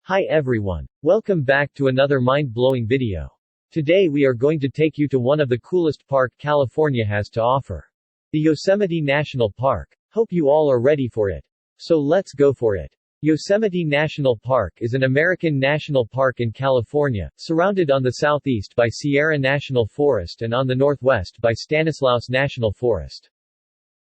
Hi everyone. Welcome back to another mind-blowing video. Today we are going to take you to one of the coolest park California has to offer. The Yosemite National Park. Hope you all are ready for it. So let's go for it. Yosemite National Park is an American national park in California, surrounded on the southeast by Madera National Forest and on the northwest by Stanislaus National Forest.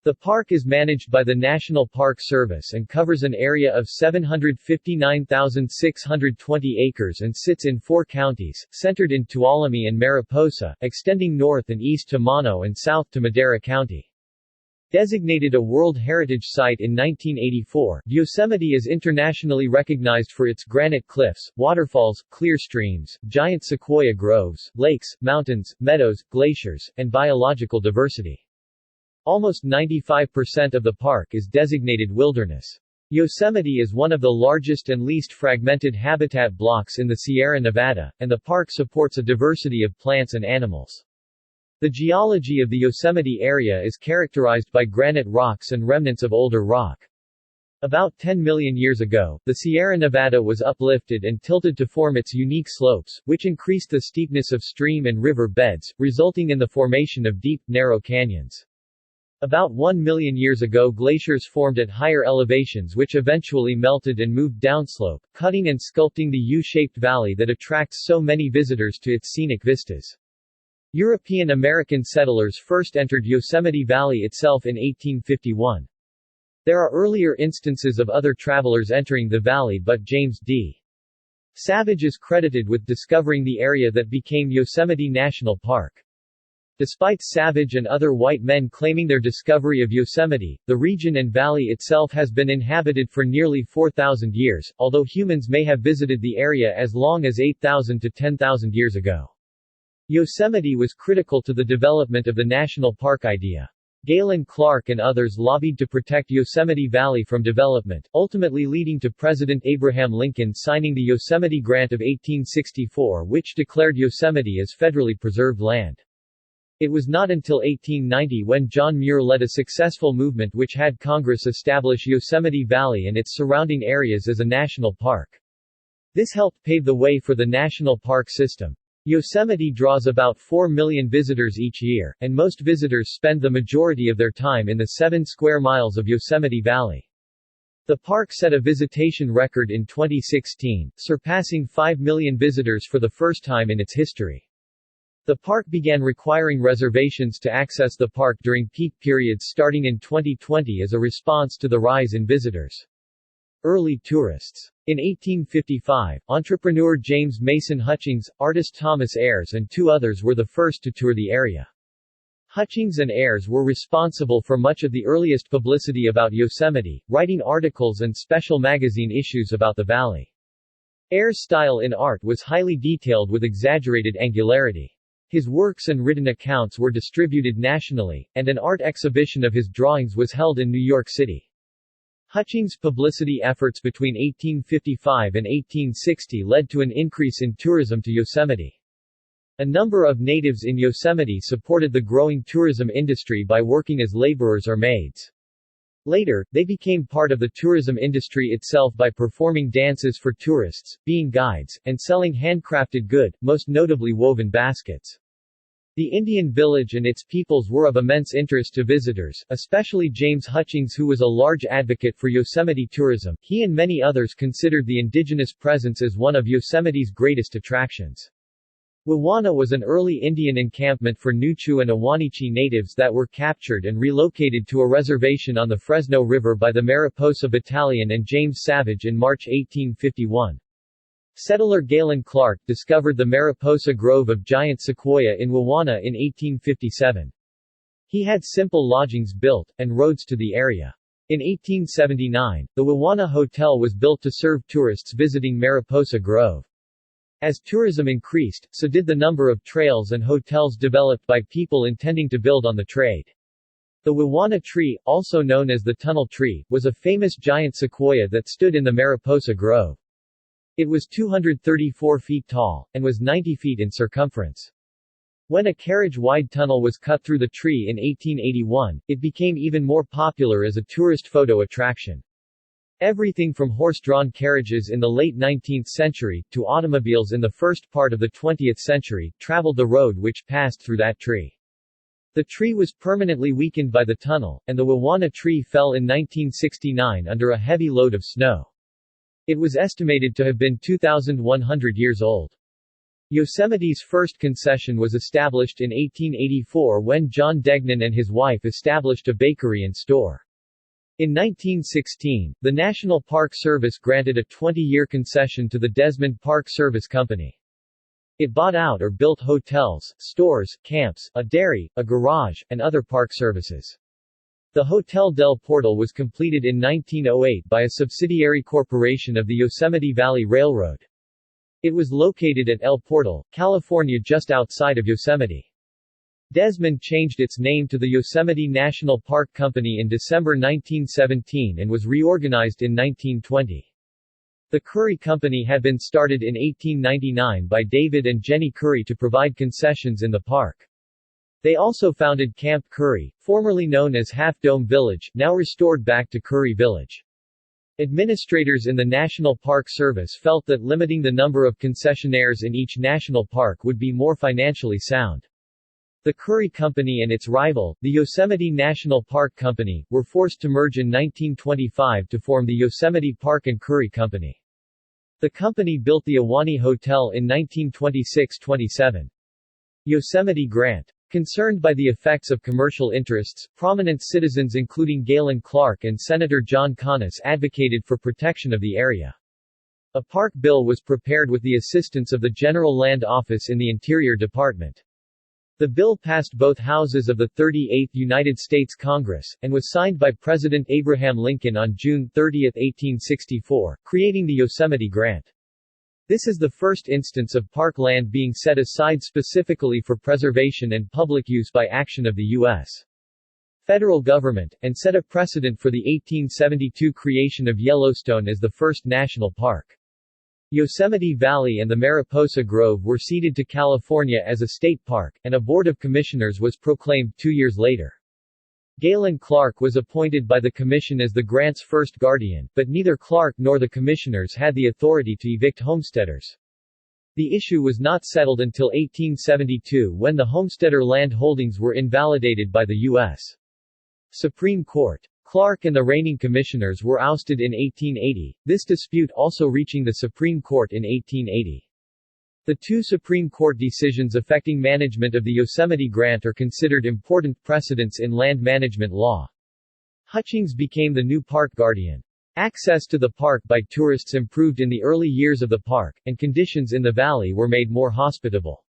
The park is managed by the National Park Service and covers an area of 759,620 acres and sits in 4 counties, centered in Tuolumne and Mariposa, extending north and east to Mono and south to Madera County. Designated a World Heritage Site in 1984, Yosemite is internationally recognized for its granite cliffs, waterfalls, clear streams, giant sequoia groves, lakes, mountains, meadows, glaciers, and biological diversity. Almost 95% of the park is designated wilderness. Yosemite is one of the largest and least fragmented habitat blocks in the Sierra Nevada, and the park supports a diversity of plants and animals. The geology of the Yosemite area is characterized by granite rocks and remnants of older rock. About 10 million years ago, the Sierra Nevada was uplifted and tilted to form its unique slopes, which increased the steepness of stream and river beds, resulting in the formation of deep, narrow canyons. About 1 million years ago glaciers formed at higher elevations which eventually melted and moved downslope, cutting and sculpting the U-shaped valley that attracts so many visitors to its scenic vistas. European American settlers first entered Yosemite Valley itself in 1851. There are earlier instances of other travelers entering the valley, but James D. Savage is credited with discovering the area that became Yosemite National Park. Despite Savage and other white men claiming their discovery of Yosemite, the region and valley itself has been inhabited for nearly 4,000 years, although humans may have visited the area as long as 8,000 to 10,000 years ago. Yosemite was critical to the development of the national park idea. Galen Clark and others lobbied to protect Yosemite Valley from development, ultimately leading to President Abraham Lincoln signing the Yosemite Grant of 1864, which declared Yosemite as federally preserved land. It was not until 1890 when John Muir led a successful movement which had Congress establish Yosemite Valley and its surrounding areas as a national park. This helped pave the way for the national park system. Yosemite draws about 4 million visitors each year, and most visitors spend the majority of their time in the 7 square miles of Yosemite Valley. The park set a visitation record in 2016, surpassing 5 million visitors for the first time in its history. The park began requiring reservations to access the park during peak periods starting in 2020 as a response to the rise in visitors. Early tourists. In 1855, entrepreneur James Mason Hutchings, artist Thomas Ayres and 2 others were the first to tour the area. Hutchings and Ayres were responsible for much of the earliest publicity about Yosemite, writing articles and special magazine issues about the valley. Ayres' style in art was highly detailed with exaggerated angularity. His works and written accounts were distributed nationally, and an art exhibition of his drawings was held in New York City. Hutchings' publicity efforts between 1855 and 1860 led to an increase in tourism to Yosemite. A number of natives in Yosemite supported the growing tourism industry by working as laborers or maids. Later, they became part of the tourism industry itself by performing dances for tourists, being guides, and selling handcrafted goods, most notably woven baskets. The Indian village and its peoples were of immense interest to visitors, especially James Hutchings, who was a large advocate for Yosemite tourism. He and many others considered the indigenous presence as one of Yosemite's greatest attractions. Wawana was an early Indian encampment for Nuchu and Awanichi natives that were captured and relocated to a reservation on the Fresno River by the Mariposa Battalion and James Savage in March 1851. Settler Galen Clark discovered the Mariposa Grove of giant sequoia in Wawana in 1857. He had simple lodgings built, and roads to the area. In 1879, the Wawana Hotel was built to serve tourists visiting Mariposa Grove. As tourism increased, so did the number of trails and hotels developed by people intending to build on the trade. The Wawana tree, also known as the tunnel tree, was a famous giant sequoia that stood in the Mariposa Grove. It was 234 feet tall, and was 90 feet in circumference. When a carriage-wide tunnel was cut through the tree in 1881, it became even more popular as a tourist photo attraction. Everything from horse-drawn carriages in the late 19th century, to automobiles in the first part of the 20th century, traveled the road which passed through that tree. The tree was permanently weakened by the tunnel, and the Wawana tree fell in 1969 under a heavy load of snow. It was estimated to have been 2,100 years old. Yosemite's first concession was established in 1884 when John Degnan and his wife established a bakery and store. In 1916, the National Park Service granted a 20-year concession to the Desmond Park Service Company. It bought out or built hotels, stores, camps, a dairy, a garage, and other park services. The Hotel del Portal was completed in 1908 by a subsidiary corporation of the Yosemite Valley Railroad. It was located at El Portal, California, just outside of Yosemite. Desmond changed its name to the Yosemite National Park Company in December 1917 and was reorganized in 1920. The Curry Company had been started in 1899 by David and Jenny Curry to provide concessions in the park. They also founded Camp Curry, formerly known as Half Dome Village, now restored back to Curry Village. Administrators in the National Park Service felt that limiting the number of concessionaires in each national park would be more financially sound. The Curry Company and its rival, the Yosemite National Park Company, were forced to merge in 1925 to form the Yosemite Park and Curry Company. The company built the Ahwahnee Hotel in 1926-27. Yosemite Grant. Concerned by the effects of commercial interests, prominent citizens including Galen Clark and Senator John Conness advocated for protection of the area. A park bill was prepared with the assistance of the General Land Office in the Interior Department. The bill passed both houses of the 38th United States Congress, and was signed by President Abraham Lincoln on June 30, 1864, creating the Yosemite Grant. This is the first instance of park land being set aside specifically for preservation and public use by action of the U.S. federal government, and set a precedent for the 1872 creation of Yellowstone as the first national park. Yosemite Valley and the Mariposa Grove were ceded to California as a state park, and a board of commissioners was proclaimed 2 years later. Galen Clark was appointed by the commission as the grant's first guardian, but neither Clark nor the commissioners had the authority to evict homesteaders. The issue was not settled until 1872 when the homesteader land holdings were invalidated by the U.S. Supreme Court. Clark and the reigning commissioners were ousted in 1880, this dispute also reaching the Supreme Court in 1880. The two Supreme Court decisions affecting management of the Yosemite Grant are considered important precedents in land management law. Hutchings became the new park guardian. Access to the park by tourists improved in the early years of the park, and conditions in the valley were made more hospitable.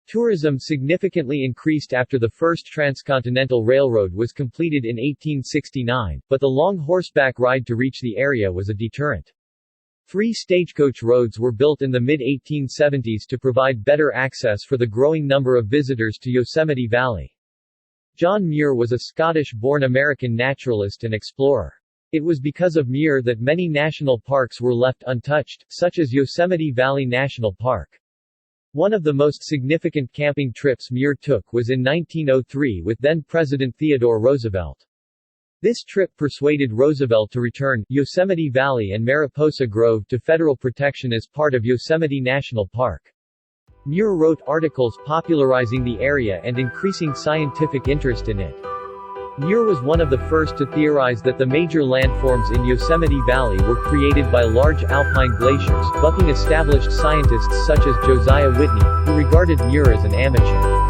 Tourism significantly increased after the first transcontinental railroad was completed in 1869, but the long horseback ride to reach the area was a deterrent. 3 stagecoach roads were built in the mid-1870s to provide better access for the growing number of visitors to Yosemite Valley. John Muir was a Scottish-born American naturalist and explorer. It was because of Muir that many national parks were left untouched, such as Yosemite Valley National Park. One of the most significant camping trips Muir took was in 1903 with then-President Theodore Roosevelt. This trip persuaded Roosevelt to return Yosemite Valley and Mariposa Grove to federal protection as part of Yosemite National Park. Muir wrote articles popularizing the area and increasing scientific interest in it. Muir was one of the first to theorize that the major landforms in Yosemite Valley were created by large alpine glaciers, bucking established scientists such as Josiah Whitney, who regarded Muir as an amateur.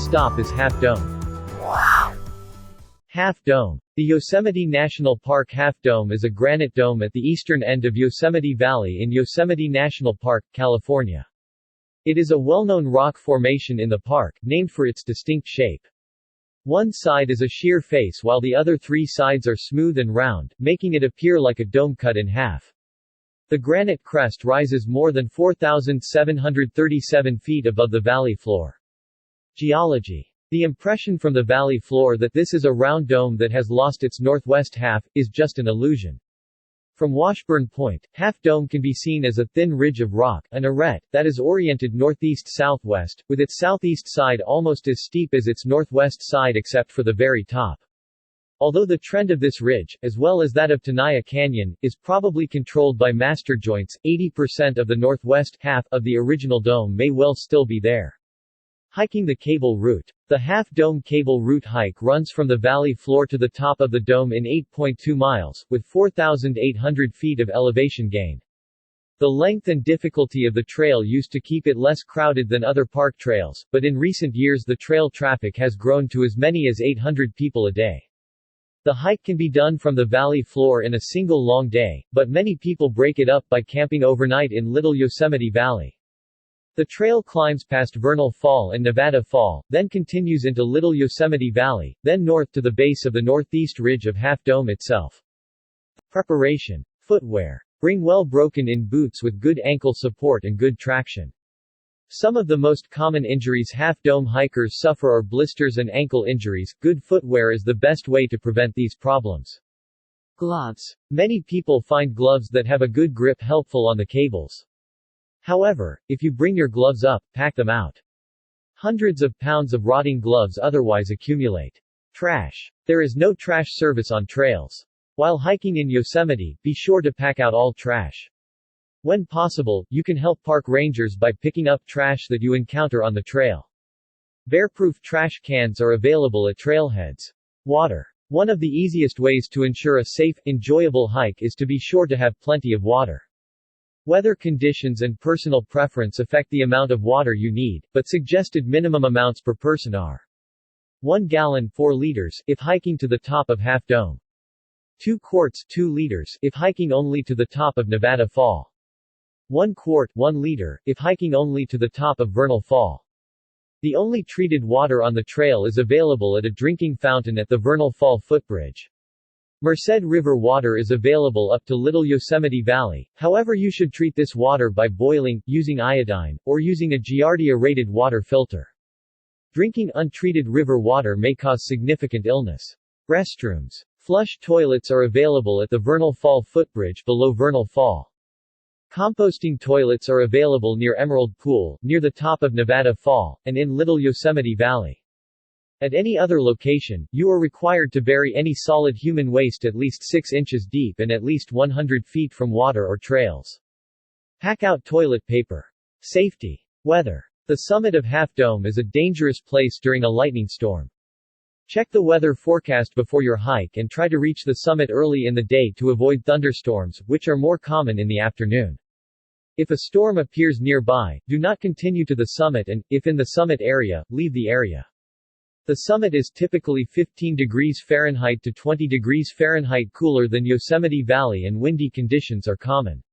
stop is Half Dome. Half Dome. The Yosemite National Park Half Dome is a granite dome at the eastern end of Yosemite Valley in Yosemite National Park, California. It is a well-known rock formation in the park, named for its distinct shape. One side is a sheer face while the other three sides are smooth and round, making it appear like a dome cut in half. The granite crest rises more than 4,737 feet above the valley floor. Geology. The impression from the valley floor that this is a round dome that has lost its northwest half, is just an illusion. From Washburn Point, Half Dome can be seen as a thin ridge of rock, an arête, that is oriented northeast-southwest, with its southeast side almost as steep as its northwest side except for the very top. Although the trend of this ridge, as well as that of Tenaya Canyon, is probably controlled by master joints, 80% of the northwest half of the original dome may well still be there. Hiking the cable route. The Half Dome cable route hike runs from the valley floor to the top of the dome in 8.2 miles, with 4,800 feet of elevation gain. The length and difficulty of the trail used to keep it less crowded than other park trails, but in recent years the trail traffic has grown to as many as 800 people a day. The hike can be done from the valley floor in a single long day, but many people break it up by camping overnight in Little Yosemite Valley. The trail climbs past Vernal Fall and Nevada Fall, then continues into Little Yosemite Valley, then north to the base of the northeast ridge of Half Dome itself. Preparation. Footwear. Bring well broken-in boots with good ankle support and good traction. Some of the most common injuries Half Dome hikers suffer are blisters and ankle injuries. Good footwear is the best way to prevent these problems. Gloves. Many people find gloves that have a good grip helpful on the cables. However, if you bring your gloves up, pack them out. Hundreds of pounds of rotting gloves otherwise accumulate. Trash. There is no trash service on trails. While hiking in Yosemite, be sure to pack out all trash. When possible, you can help park rangers by picking up trash that you encounter on the trail. Bear-proof trash cans are available at trailheads. Water. One of the easiest ways to ensure a safe, enjoyable hike is to be sure to have plenty of water. Weather conditions and personal preference affect the amount of water you need, but suggested minimum amounts per person are 1 gallon 4 liters if hiking to the top of Half Dome. 2 quarts 2 liters if hiking only to the top of Nevada Fall. 1 quart 1 liter if hiking only to the top of Vernal Fall. The only treated water on the trail is available at a drinking fountain at the Vernal Fall footbridge. Merced River water is available up to Little Yosemite Valley, however you should treat this water by boiling, using iodine, or using a Giardia-rated water filter. Drinking untreated river water may cause significant illness. Restrooms. Flush toilets are available at the Vernal Fall footbridge below Vernal Fall. Composting toilets are available near Emerald Pool, near the top of Nevada Fall, and in Little Yosemite Valley. At any other location, you are required to bury any solid human waste at least 6 inches deep and at least 100 feet from water or trails. Pack out toilet paper. Safety. Weather. The summit of Half Dome is a dangerous place during a lightning storm. Check the weather forecast before your hike and try to reach the summit early in the day to avoid thunderstorms, which are more common in the afternoon. If a storm appears nearby, do not continue to the summit and, if in the summit area, leave the area. The summit is typically 15 degrees Fahrenheit to 20 degrees Fahrenheit cooler than Yosemite Valley and windy conditions are common.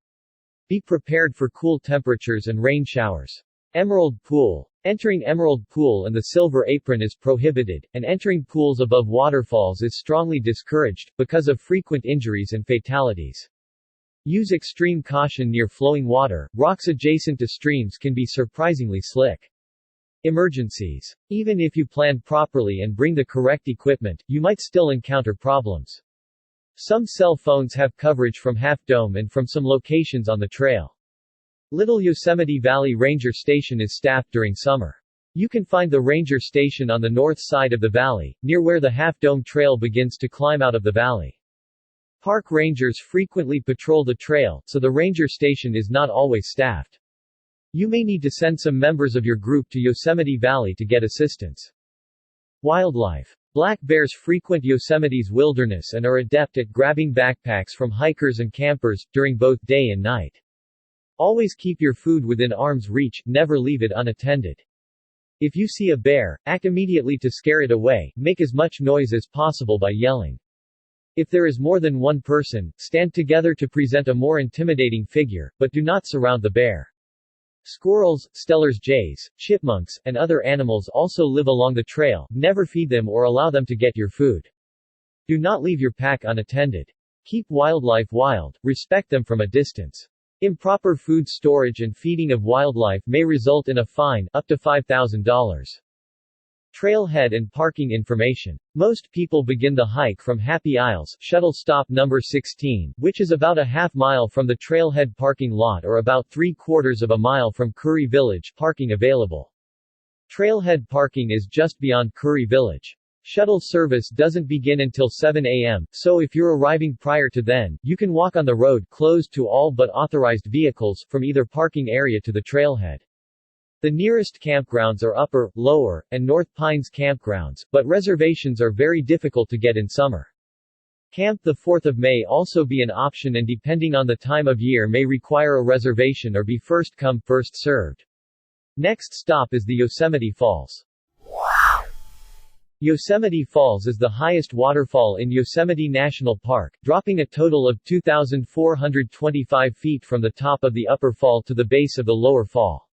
Be prepared for cool temperatures and rain showers. Emerald Pool. Entering Emerald Pool and the Silver Apron is prohibited, and entering pools above waterfalls is strongly discouraged, because of frequent injuries and fatalities. Use extreme caution near flowing water. Rocks adjacent to streams can be surprisingly slick. Emergencies. Even if you plan properly and bring the correct equipment, you might still encounter problems. Some cell phones have coverage from Half Dome and from some locations on the trail. Little Yosemite Valley Ranger Station is staffed during summer. You can find the ranger station on the north side of the valley, near where the Half Dome trail begins to climb out of the valley. Park rangers frequently patrol the trail, so the ranger station is not always staffed. You may need to send some members of your group to Yosemite Valley to get assistance. Wildlife. Black bears frequent Yosemite's wilderness and are adept at grabbing backpacks from hikers and campers, during both day and night. Always keep your food within arm's reach, never leave it unattended. If you see a bear, act immediately to scare it away, make as much noise as possible by yelling. If there is more than one person, stand together to present a more intimidating figure, but do not surround the bear. Squirrels, Steller's jays, chipmunks, and other animals also live along the trail, never feed them or allow them to get your food. Do not leave your pack unattended. Keep wildlife wild, respect them from a distance. Improper food storage and feeding of wildlife may result in a fine, up to $5,000. Trailhead and parking information. Most people begin the hike from Happy Isles, shuttle stop number 16, which is about a half mile from the trailhead parking lot or about 3/4 of a mile from Curry Village, parking available. Trailhead parking is just beyond Curry Village. Shuttle service doesn't begin until 7 a.m., so if you're arriving prior to then, you can walk on the road closed to all but authorized vehicles, from either parking area to the trailhead. The nearest campgrounds are Upper, Lower, and North Pines campgrounds, but reservations are very difficult to get in summer. Camp the 4th of May also be an option and depending on the time of year may require a reservation or be first come first served. Next stop is the Yosemite Falls. Yosemite Falls is the highest waterfall in Yosemite National Park, dropping a total of 2,425 feet from the top of the upper fall to the base of the lower fall.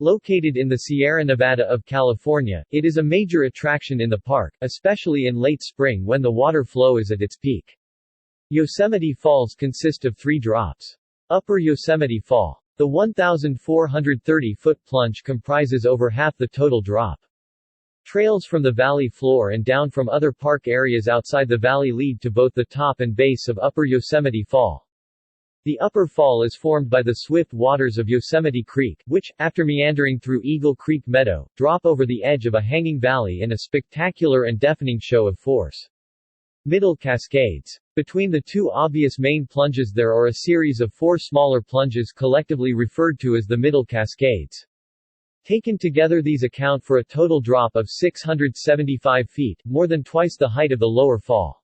Located in the Sierra Nevada of California, it is a major attraction in the park, especially in late spring when the water flow is at its peak. Yosemite Falls consist of 3 drops. Upper Yosemite Fall. The 1,430-foot plunge comprises over half the total drop. Trails from the valley floor and down from other park areas outside the valley lead to both the top and base of Upper Yosemite Fall. The upper fall is formed by the swift waters of Yosemite Creek, which, after meandering through Eagle Creek Meadow, drop over the edge of a hanging valley in a spectacular and deafening show of force. Middle Cascades. Between the 2 obvious main plunges there are a series of 4 smaller plunges collectively referred to as the Middle Cascades. Taken together these account for a total drop of 675 feet, more than twice the height of the lower fall.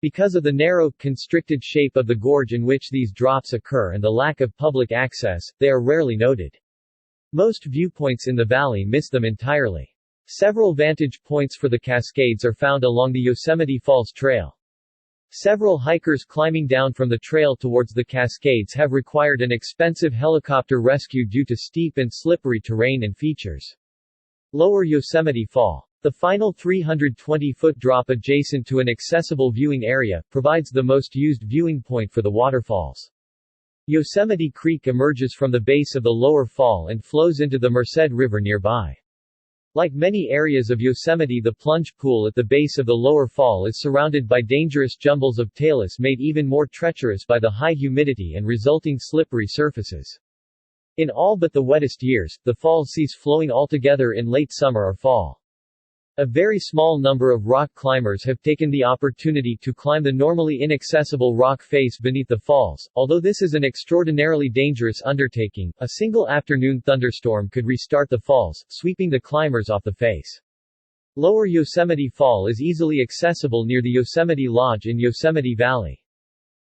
Because of the narrow, constricted shape of the gorge in which these drops occur and the lack of public access, they are rarely noted. Most viewpoints in the valley miss them entirely. Several vantage points for the Cascades are found along the Yosemite Falls Trail. Several hikers climbing down from the trail towards the Cascades have required an expensive helicopter rescue due to steep and slippery terrain and features. Lower Yosemite Fall. The final 320-foot drop adjacent to an accessible viewing area, provides the most used viewing point for the waterfalls. Yosemite Creek emerges from the base of the lower fall and flows into the Merced River nearby. Like many areas of Yosemite, the plunge pool at the base of the lower fall is surrounded by dangerous jumbles of talus made even more treacherous by the high humidity and resulting slippery surfaces. In all but the wettest years, the fall cease flowing altogether in late summer or fall. A very small number of rock climbers have taken the opportunity to climb the normally inaccessible rock face beneath the falls. Although this is an extraordinarily dangerous undertaking, a single afternoon thunderstorm could restart the falls, sweeping the climbers off the face. Lower Yosemite Fall is easily accessible near the Yosemite Lodge in Yosemite Valley.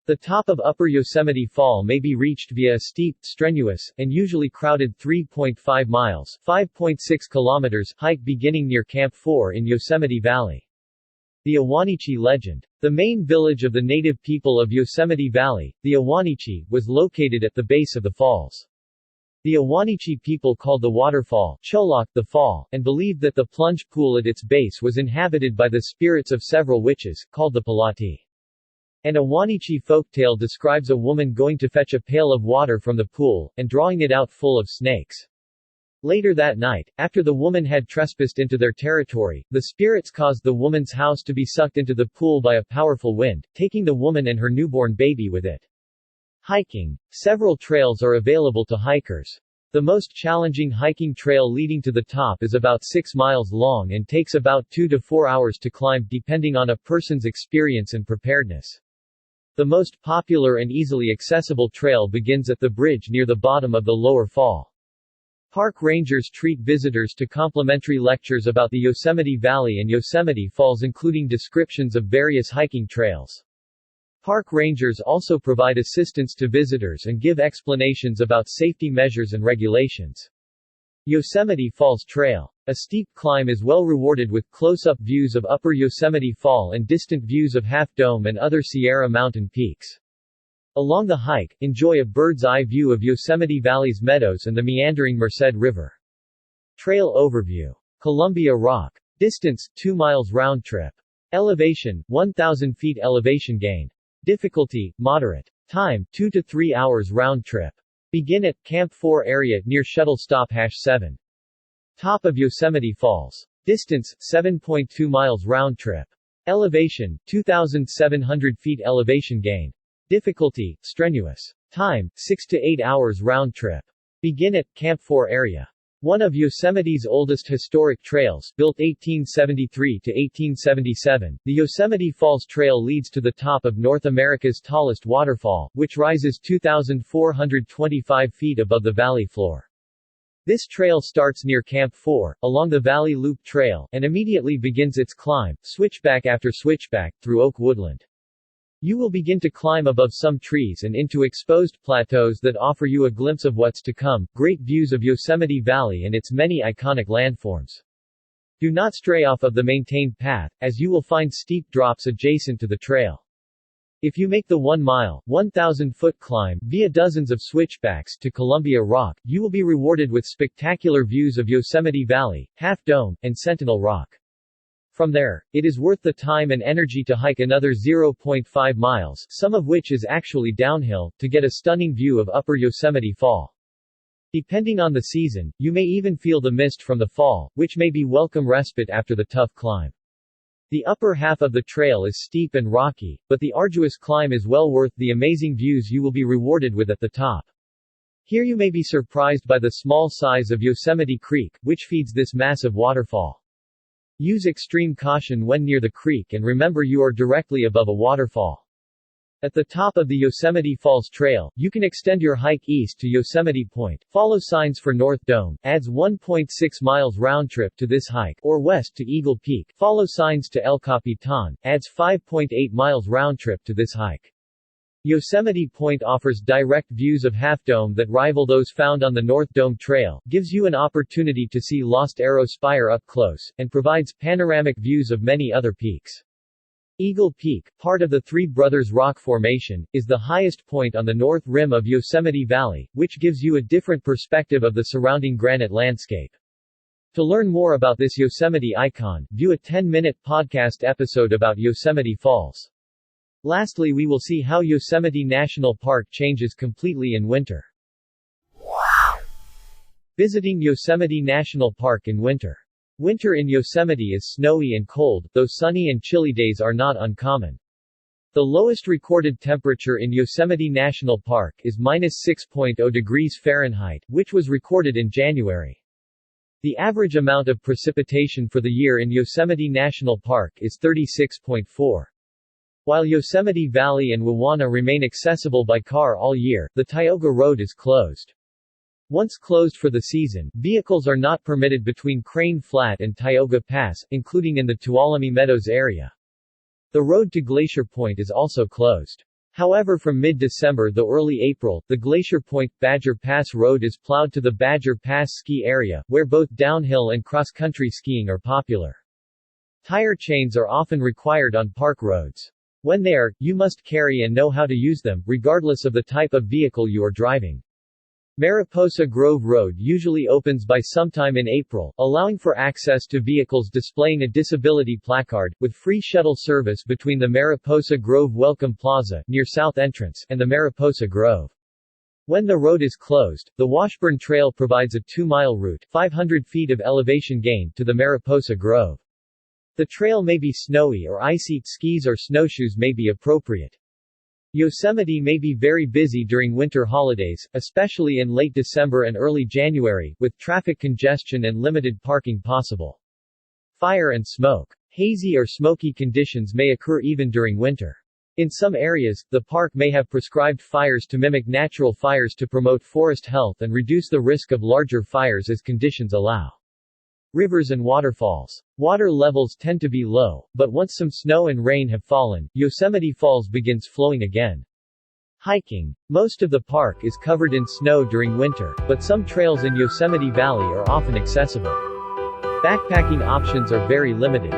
The top of Upper Yosemite Fall may be reached via a steep, strenuous, and usually crowded 3.5 miles (5.6 kilometers) hike beginning near Camp 4 in Yosemite Valley. The Awanichi legend. The main village of the native people of Yosemite Valley, the Awanichi, was located at the base of the falls. The Awanichi people called the waterfall Cholak the Fall, and believed that the plunge pool at its base was inhabited by the spirits of several witches, called the Palati. An Awanichi folktale describes a woman going to fetch a pail of water from the pool, and drawing it out full of snakes. Later that night, after the woman had trespassed into their territory, the spirits caused the woman's house to be sucked into the pool by a powerful wind, taking the woman and her newborn baby with it. Hiking. Several trails are available to hikers. The most challenging hiking trail leading to the top is about 6 miles long and takes about 2 to 4 hours to climb depending on a person's experience and preparedness. The most popular and easily accessible trail begins at the bridge near the bottom of the lower fall. Park rangers treat visitors to complimentary lectures about the Yosemite Valley and Yosemite Falls, including descriptions of various hiking trails. Park rangers also provide assistance to visitors and give explanations about safety measures and regulations. Yosemite Falls Trail. A steep climb is well rewarded with close-up views of Upper Yosemite Fall and distant views of Half Dome and other Sierra Mountain peaks. Along the hike, enjoy a bird's-eye view of Yosemite Valley's meadows and the meandering Merced River. Trail overview. Columbia Rock. Distance, 2 miles round trip. Elevation, 1,000 feet elevation gain. Difficulty, moderate. Time, 2 to 3 hours round trip. Begin at Camp 4 area near shuttle stop #7. Top of Yosemite Falls. Distance, 7.2 miles round trip. Elevation, 2,700 feet elevation gain. Difficulty, strenuous. Time, 6 to 8 hours round trip. Begin at Camp 4 area. One of Yosemite's oldest historic trails, built 1873 to 1877, the Yosemite Falls Trail leads to the top of North America's tallest waterfall, which rises 2,425 feet above the valley floor. This trail starts near Camp 4, along the Valley Loop Trail, and immediately begins its climb, switchback after switchback, through oak woodland. You will begin to climb above some trees and into exposed plateaus that offer you a glimpse of what's to come, great views of Yosemite Valley and its many iconic landforms. Do not stray off of the maintained path, as you will find steep drops adjacent to the trail. If you make the 1-mile, 1,000-foot climb, via dozens of switchbacks, to Columbia Rock, you will be rewarded with spectacular views of Yosemite Valley, Half Dome, and Sentinel Rock. From there, it is worth the time and energy to hike another 0.5 miles, some of which is actually downhill, to get a stunning view of Upper Yosemite Fall. Depending on the season, you may even feel the mist from the fall, which may be welcome respite after the tough climb. The upper half of the trail is steep and rocky, but the arduous climb is well worth the amazing views you will be rewarded with at the top. Here you may be surprised by the small size of Yosemite Creek, which feeds this massive waterfall. Use extreme caution when near the creek and remember you are directly above a waterfall. At the top of the Yosemite Falls Trail, you can extend your hike east to Yosemite Point, follow signs for North Dome, adds 1.6 miles round trip to this hike, or west to Eagle Peak, follow signs to El Capitan, adds 5.8 miles round trip to this hike. Yosemite Point offers direct views of Half Dome that rival those found on the North Dome Trail, gives you an opportunity to see Lost Arrow Spire up close, and provides panoramic views of many other peaks. Eagle Peak, part of the Three Brothers Rock Formation, is the highest point on the north rim of Yosemite Valley, which gives you a different perspective of the surrounding granite landscape. To learn more about this Yosemite icon, view a 10-minute podcast episode about Yosemite Falls. Lastly, we will see how Yosemite National Park changes completely in winter. Visiting Yosemite National Park in winter. Winter in Yosemite is snowy and cold, though sunny and chilly days are not uncommon. The lowest recorded temperature in Yosemite National Park is -6.0 degrees Fahrenheit, which was recorded in January. The average amount of precipitation for the year in Yosemite National Park is 36.4. While Yosemite Valley and Wawona remain accessible by car all year, the Tioga Road is closed. Once closed for the season, vehicles are not permitted between Crane Flat and Tioga Pass, including in the Tuolumne Meadows area. The road to Glacier Point is also closed. However, from mid-December to early April, the Glacier Point-Badger Pass Road is plowed to the Badger Pass ski area, where both downhill and cross-country skiing are popular. Tire chains are often required on park roads. When there, you must carry and know how to use them, regardless of the type of vehicle you are driving. Mariposa Grove Road usually opens by sometime in April, allowing for access to vehicles displaying a disability placard, with free shuttle service between the Mariposa Grove Welcome Plaza, near South Entrance, and the Mariposa Grove. When the road is closed, the Washburn Trail provides a 2-mile route, 500 feet of elevation gain, to the Mariposa Grove. The trail may be snowy or icy, skis or snowshoes may be appropriate. Yosemite may be very busy during winter holidays, especially in late December and early January, with traffic congestion and limited parking possible. Fire and smoke. Hazy or smoky conditions may occur even during winter. In some areas, the park may have prescribed fires to mimic natural fires to promote forest health and reduce the risk of larger fires as conditions allow. Rivers and waterfalls. Water levels tend to be low, but once some snow and rain have fallen, Yosemite Falls begins flowing again. Hiking. Most of the park is covered in snow during winter, but some trails in Yosemite Valley are often accessible. Backpacking options are very limited.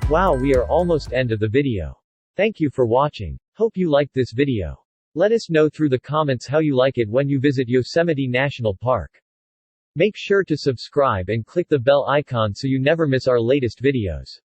Wow, we are almost end of the video. Thank you for watching. Hope you liked this video. Let us know through the comments how you like it when you visit Yosemite National Park. Make sure to subscribe and click the bell icon so you never miss our latest videos.